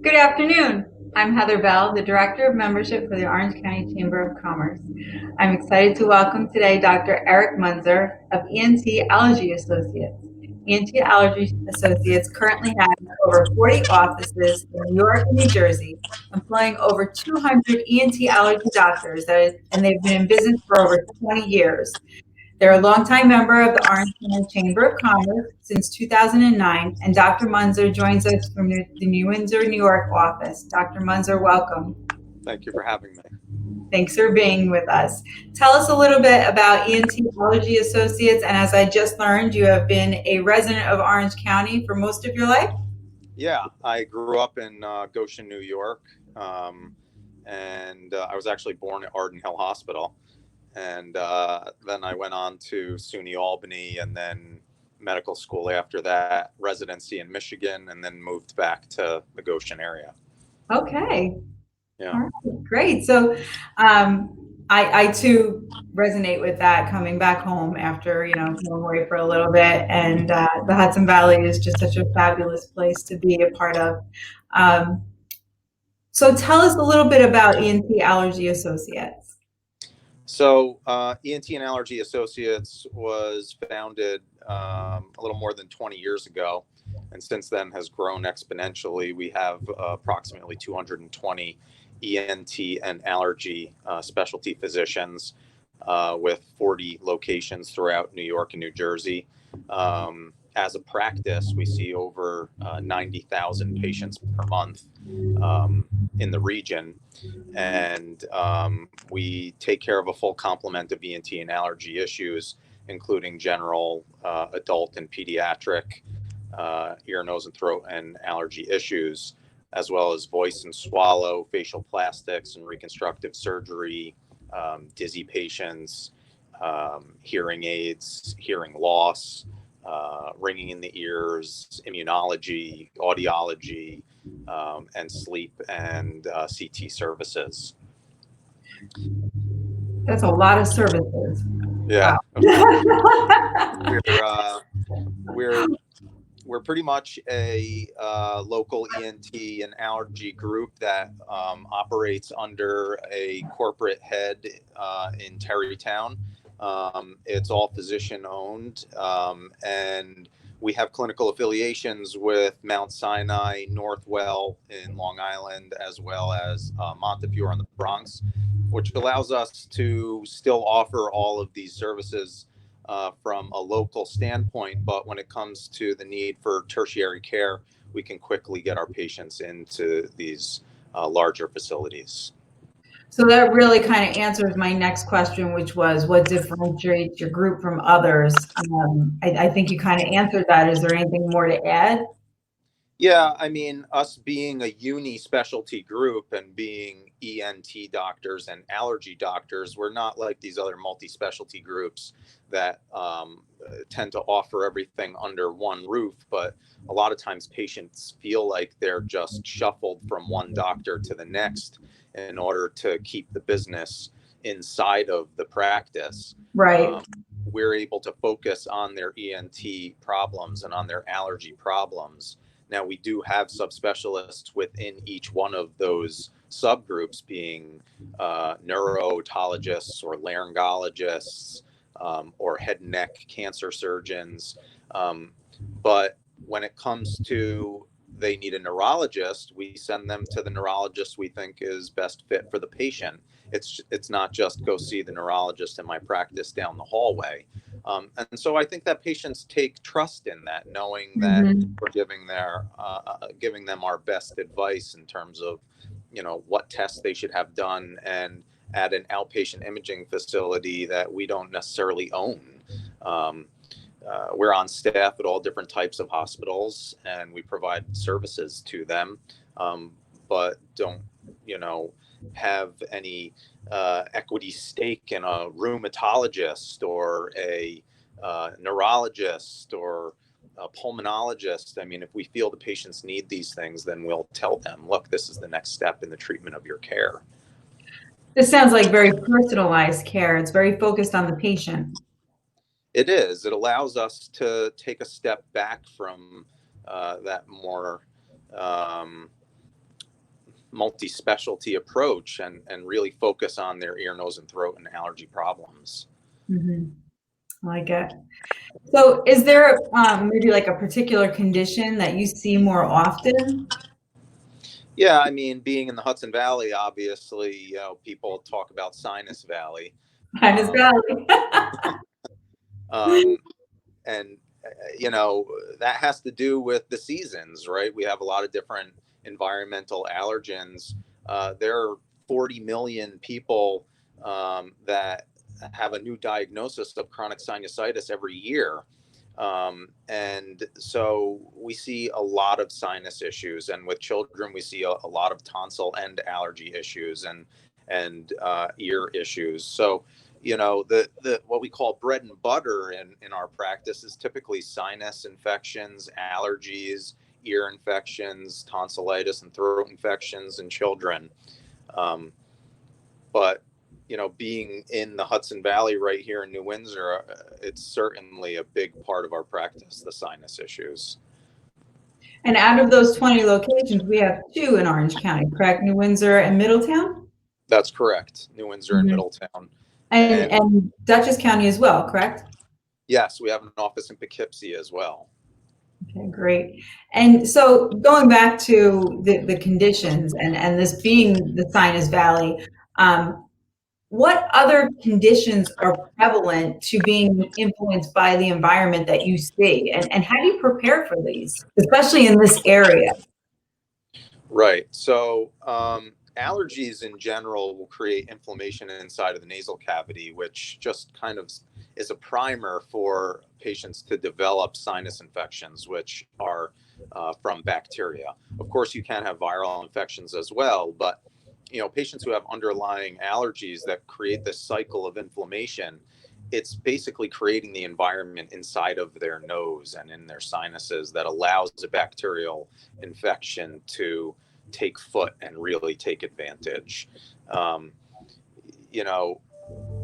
Good afternoon. I'm Heather Bell, the Director of Membership for the Orange County Chamber of Commerce. I'm excited to welcome today Dr. Eric Munzer of ENT Allergy Associates. ENT Allergy Associates currently has over 40 offices in New York and New Jersey, employing over 200 ENT allergy doctors, and they've been in business for over 20 years. They're a longtime member of the Orange County Chamber of Commerce since 2009, and Dr. Munzer joins us from the New Windsor, New York office. Dr. Munzer, welcome. Thank you for having me. Thanks for being with us. Tell us a little bit about ENT Allergy Associates, and as I just learned, you have been a resident of Orange County for most of your life? Yeah, I grew up in Goshen, New York, and I was actually born at Arden Hill Hospital. And then I went on to SUNY Albany and then medical school after that, residency in Michigan, and then moved back to the Goshen area. Okay. Yeah. All right, great. So I too resonate with that coming back home after, going away for a little bit. And the Hudson Valley is just such a fabulous place to be a part of. Um, so tell us a little bit about ENT Allergy Associates. So ENT and Allergy Associates was founded a little more than 20 years ago, and since then has grown exponentially. We have approximately 220 ENT and allergy specialty physicians with 40 locations throughout New York and New Jersey. As a practice, we see over 90,000 patients per month in the region, and we take care of a full complement of ENT and allergy issues, including general, adult, and pediatric ear, nose, and throat and allergy issues, as well as voice and swallow, facial plastics, and reconstructive surgery, dizzy patients, hearing aids, hearing loss, ringing in the ears, immunology, audiology, and sleep and CT services. That's a lot of services. Yeah, Wow. we're uh, we're we're pretty much a local ENT and allergy group that operates under a corporate head in Terrytown. It's all physician owned, and we have clinical affiliations with Mount Sinai, Northwell in Long Island, as well as Montefiore in the Bronx, which allows us to still offer all of these services from a local standpoint. But when it comes to the need for tertiary care, we can quickly get our patients into these larger facilities. So that really kind of answers my next question, which was what differentiates your group from others? I think you kind of answered that. Is there anything more to add? Yeah, I mean, us being a uni specialty group and being ENT doctors and allergy doctors, we're not like these other multi specialty groups that tend to offer everything under one roof. But a lot of times patients feel like they're just shuffled from one doctor to the next in order to keep the business inside of the practice. Right. Um, we're able to focus on their ENT problems and on their allergy problems. Now, we do have subspecialists within each one of those subgroups, being neurotologists or laryngologists or head and neck cancer surgeons. But when it comes to they need a neurologist, we send them to the neurologist we think is best fit for the patient. It's not just go see the neurologist in my practice down the hallway. And so I think that patients take trust in that, knowing that Mhm. we're giving them our best advice in terms of, what tests they should have done, and at an outpatient imaging facility that we don't necessarily own. Um, we're on staff at all different types of hospitals, and we provide services to them, but don't, have any equity stake in a rheumatologist or a neurologist or a pulmonologist. I mean, if we feel the patients need these things, then we'll tell them, look, this is the next step in the treatment of your care. This sounds like very personalized care. It's very focused on the patient. It is. It allows us to take a step back from that more um, multi-specialty approach and really focus on their ear, nose, and throat and allergy problems. Mm-hmm. I like it. So is there maybe like a particular condition that you see more often? Yeah, I mean, being in the Hudson Valley, obviously, people talk about Sinus Valley. Sinus Um, Valley. um, and, that has to do with the seasons, right? We have a lot of different environmental allergens. There are 40 million people that have a new diagnosis of chronic sinusitis every year. And so we see a lot of sinus issues, and with children, we see a lot of tonsil and allergy issues and ear issues. So, the what we call bread and butter in our practice is typically sinus infections, allergies, ear infections, tonsillitis, and throat infections in children. But being in the Hudson Valley right here in New Windsor, it's certainly a big part of our practice, the sinus issues. And out of those 20 locations, we have 2 in Orange County, correct? New Windsor and Middletown? That's correct. New Windsor and Mm-hmm. Middletown. And Dutchess County as well, correct? Yes, we have an office in Poughkeepsie as well. Okay, great. And so going back to the conditions and this being the Sinus Valley, what other conditions are prevalent to being influenced by the environment that you see? And how do you prepare for these, especially in this area? Right. So allergies in general will create inflammation inside of the nasal cavity, which just kind of is a primer for patients to develop sinus infections, which are from bacteria. Of course, you can have viral infections as well, but patients who have underlying allergies that create this cycle of inflammation, it's basically creating the environment inside of their nose and in their sinuses that allows a bacterial infection to take foot and really take advantage. Um, you know,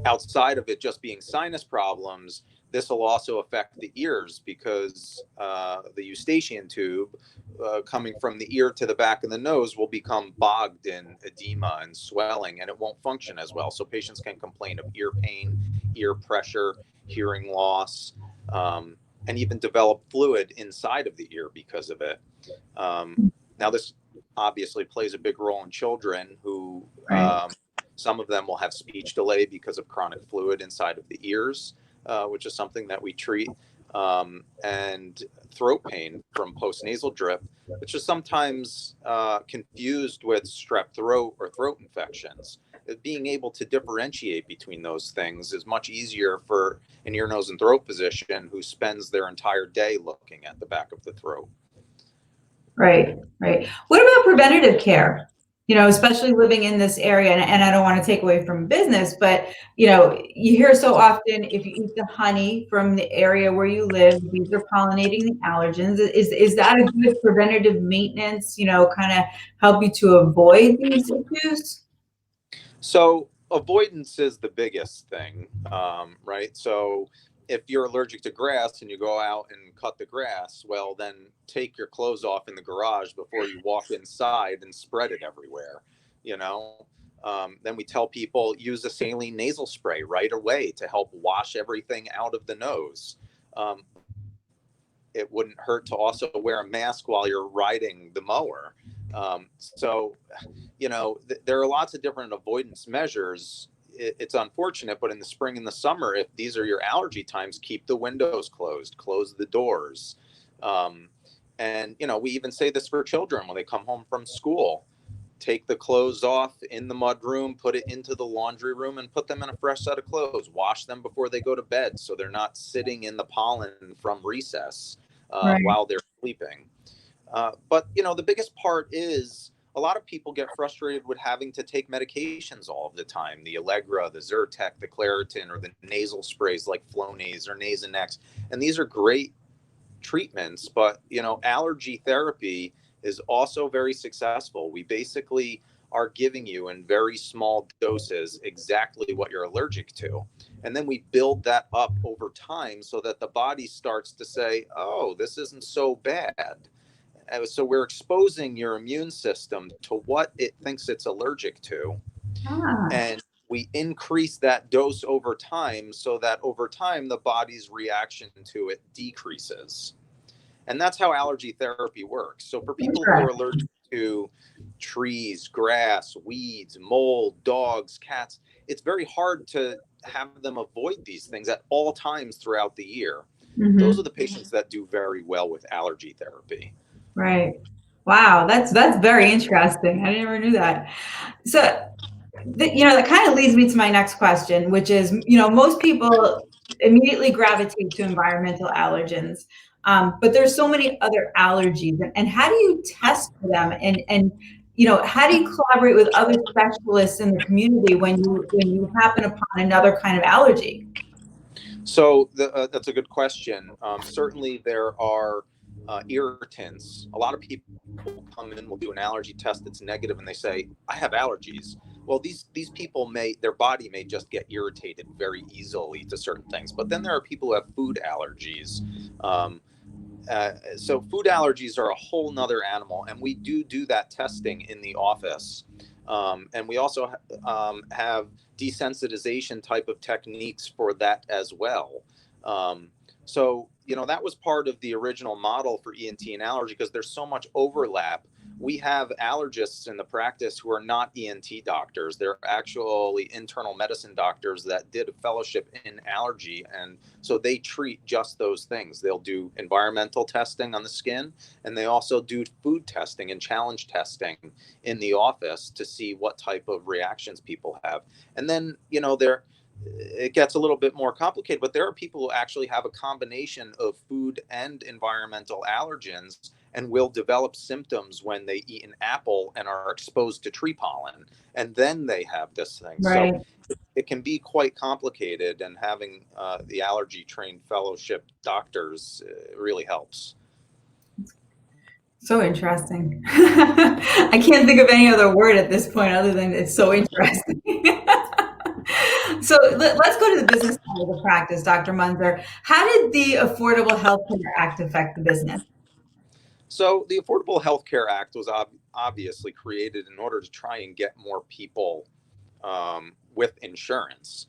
Outside of it just being sinus problems, this will also affect the ears because the eustachian tube coming from the ear to the back of the nose will become bogged in edema and swelling, and it won't function as well. So patients can complain of ear pain, ear pressure, hearing loss, and even develop fluid inside of the ear because of it. Now, this obviously plays a big role in children who Right. some of them will have speech delay because of chronic fluid inside of the ears, which is something that we treat, and throat pain from postnasal drip, which is sometimes confused with strep throat or throat infections. Being able to differentiate between those things is much easier for an ear, nose, and throat physician who spends their entire day looking at the back of the throat. Right, right. What about preventative care? Especially living in this area, and I don't want to take away from business, but you hear so often if you eat the honey from the area where you live, these are pollinating the allergens. Is that a good preventative maintenance? Kind of help you to avoid these issues? So avoidance is the biggest thing, right? So if you're allergic to grass and you go out and cut the grass, well, then take your clothes off in the garage before you walk inside and spread it everywhere, you know? Then we tell people use a saline nasal spray right away to help wash everything out of the nose. Um, it wouldn't hurt to also wear a mask while you're riding the mower. There are lots of different avoidance measures. It's unfortunate, but in the spring and the summer, if these are your allergy times, keep the windows closed, close the doors. We even say this for children when they come home from school. Take the clothes off in the mudroom, put it into the laundry room, and put them in a fresh set of clothes. Wash them before they go to bed so they're not sitting in the pollen from recess Right. while they're sleeping. But the biggest part is a lot of people get frustrated with having to take medications all of the time. The Allegra, the Zyrtec, the Claritin, or the nasal sprays like Flonase or Nasonex. And these are great treatments, but allergy therapy is also very successful. We basically are giving you in very small doses exactly what you're allergic to. And then we build that up over time so that the body starts to say, oh, this isn't so bad. So we're exposing your immune system to what it thinks it's allergic to, Ah, and we increase that dose over time so that over time the body's reaction to it decreases. And that's how allergy therapy works. So for people who are interesting. allergic to trees, grass, weeds, mold, dogs, cats, it's very hard to have them avoid these things at all times throughout the year. Those are Hmm. the patients that do very well with allergy therapy. Right. Wow, that's very interesting. I never knew that. So, that kind of leads me to my next question, which is, most people immediately gravitate to environmental allergens, but there's so many other allergies, and how do you test for them, and how do you collaborate with other specialists in the community when you happen upon another kind of allergy? So that's a good question. Certainly, there are irritants. A lot of people come in, will do an allergy test that's negative, and they say, "I have allergies." Well, these people their body may just get irritated very easily to certain things. But then there are people who have food allergies. Um, so food allergies are a whole nother animal, and we do that testing in the office. And we also have desensitization type of techniques for that as well. So that was part of the original model for ENT and allergy, because there's so much overlap. We have allergists in the practice who are not ENT doctors. They're actually internal medicine doctors that did a fellowship in allergy, and so they treat just those things. They'll do environmental testing on the skin, and they also do food testing and challenge testing in the office to see what type of reactions people have. And then, it gets a little bit more complicated, but there are people who actually have a combination of food and environmental allergens and will develop symptoms when they eat an apple and are exposed to tree pollen. And then they have this thing. So Right. it can be quite complicated, and having the allergy trained fellowship doctors really helps. So interesting. I can't think of any other word at this point other than it's so interesting. So let's go to the business side of the practice, Dr. Munzer. How did the Affordable Health Care Act affect the business? So the Affordable Health Care Act was obviously created in order to try and get more people with insurance.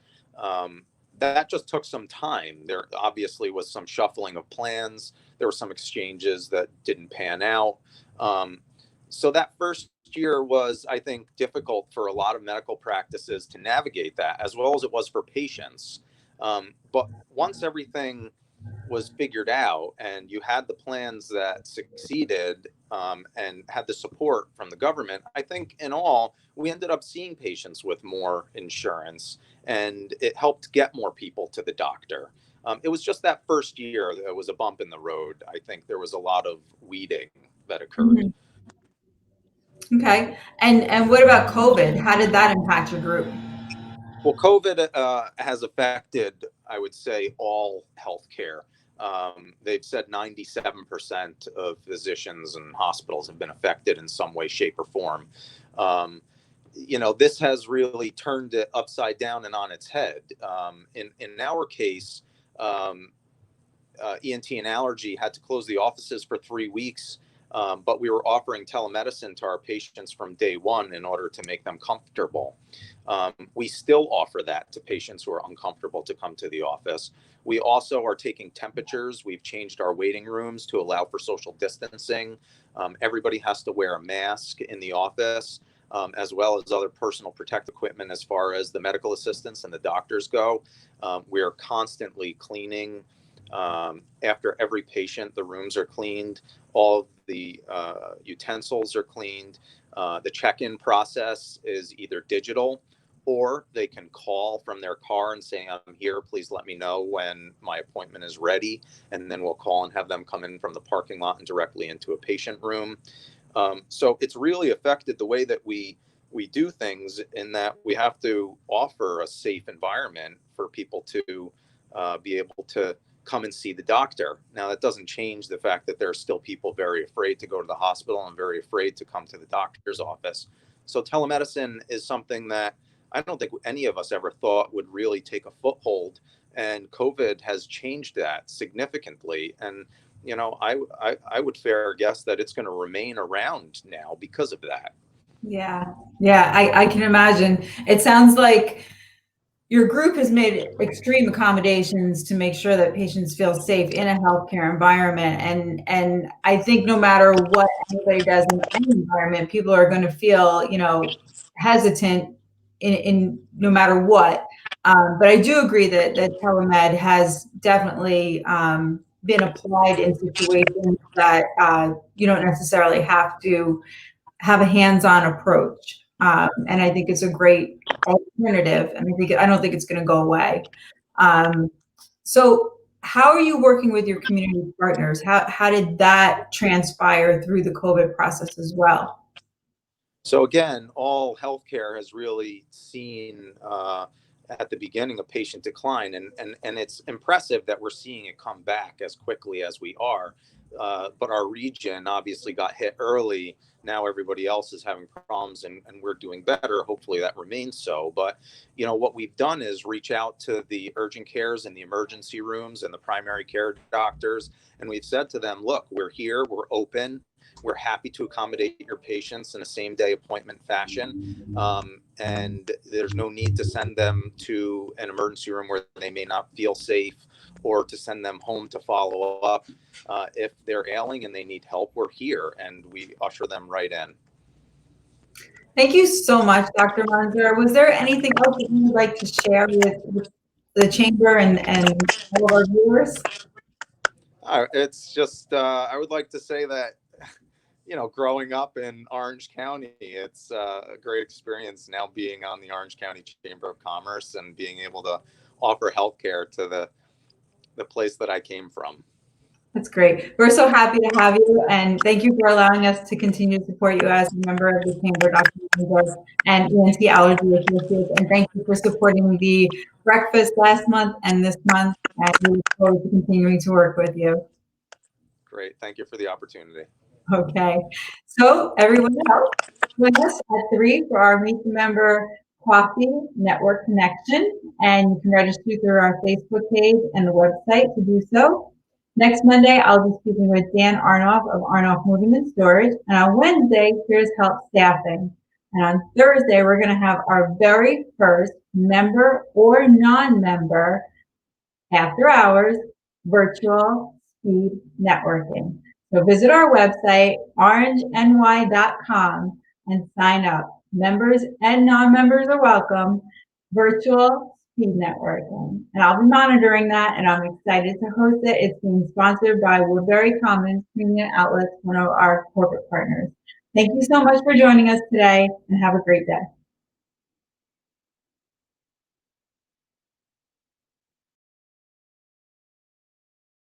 That just took some time. There obviously was some shuffling of plans. There were some exchanges that didn't pan out. Um, so that first year was, I think, difficult for a lot of medical practices to navigate that, as well as it was for patients. But once everything was figured out and you had the plans that succeeded, and had the support from the government, I think in all, we ended up seeing patients with more insurance, and it helped get more people to the doctor. It was just that first year that was a bump in the road. I think there was a lot of weeding that occurred. Mhm. Okay. And what about COVID? How did that impact your group? Well, COVID has affected, I would say, all healthcare. They've said 97% of physicians and hospitals have been affected in some way, shape, or form. Um, this has really turned it upside down and on its head. In our case, um, ENT and allergy had to close the offices for 3 weeks, but we were offering telemedicine to our patients from day one in order to make them comfortable. We still offer that to patients who are uncomfortable to come to the office. We also are taking temperatures. We've changed our waiting rooms to allow for social distancing. Everybody has to wear a mask in the office, as well as other personal protective equipment as far as the medical assistants and the doctors go. We are constantly cleaning. After every patient, the rooms are cleaned, all the utensils are cleaned. The check-in process is either digital, or they can call from their car and say, "I'm here, please let me know when my appointment is ready." And then we'll call and have them come in from the parking lot and directly into a patient room. So it's really affected the way that we do things, in that we have to offer a safe environment for people to be able to come and see the doctor. Now, that doesn't change the fact that there are still people very afraid to go to the hospital and very afraid to come to the doctor's office. So telemedicine is something that I don't think any of us ever thought would really take a foothold. And COVID has changed that significantly. And I would fair guess that it's going to remain around now because of that. Yeah, I can imagine. It sounds like your group has made extreme accommodations to make sure that patients feel safe in a healthcare environment. And I think no matter what anybody does in any environment, people are going to feel, hesitant in no matter what. But I do agree that telemed has definitely been applied in situations that you don't necessarily have to have a hands-on approach. And I think it's a great alternative, and I don't think it's going to go away. So how are you working with your community partners? How did that transpire through the COVID process as well? So again, all healthcare has really seen at the beginning a patient decline, and it's impressive that we're seeing it come back as quickly as we are. But our region obviously got hit early. Now everybody else is having problems, and we're doing better. Hopefully that remains so. But what we've done is reach out to the urgent cares and the emergency rooms and the primary care doctors, and we've said to them, look, we're here, we're open. We're happy to accommodate your patients in a same day appointment fashion. And there's no need to send them to an emergency room where they may not feel safe, or to send them home to follow up. If they're ailing and they need help, we're here, and we usher them right in. Thank you so much, Dr. Munzer. Was there anything else that you would like to share with the chamber and all of our viewers? It's just, I would like to say that, growing up in Orange County, it's a great experience now being on the Orange County Chamber of Commerce and being able to offer healthcare to the place that I came from. That's great. We're so happy to have you, and thank you for allowing us to continue to support you as a member of the Chamber, Dr. Munzer, and ENT Allergy Associates. And thank you for supporting the breakfast last month and this month. And we look forward to continuing to work with you. Great. Thank you for the opportunity. Okay. So everyone else, join us at 3 for our Meet the Member Coffee Network Connection. And you can register through our Facebook page and the website to do so. Next Monday, I'll be speaking with Dan Arnoff of Arnoff Moving and Storage. And on Wednesday, Here's Help Staffing. And on Thursday, we're going to have our very first member or non-member after hours virtual speed networking. So visit our website, orangeny.com, and sign up. Members and non-members are welcome. Virtual speed networking. And I'll be monitoring that, and I'm excited to host it. It's being sponsored by Woodbury Commons Premium Outlets, one of our corporate partners. Thank you so much for joining us today, and have a great day.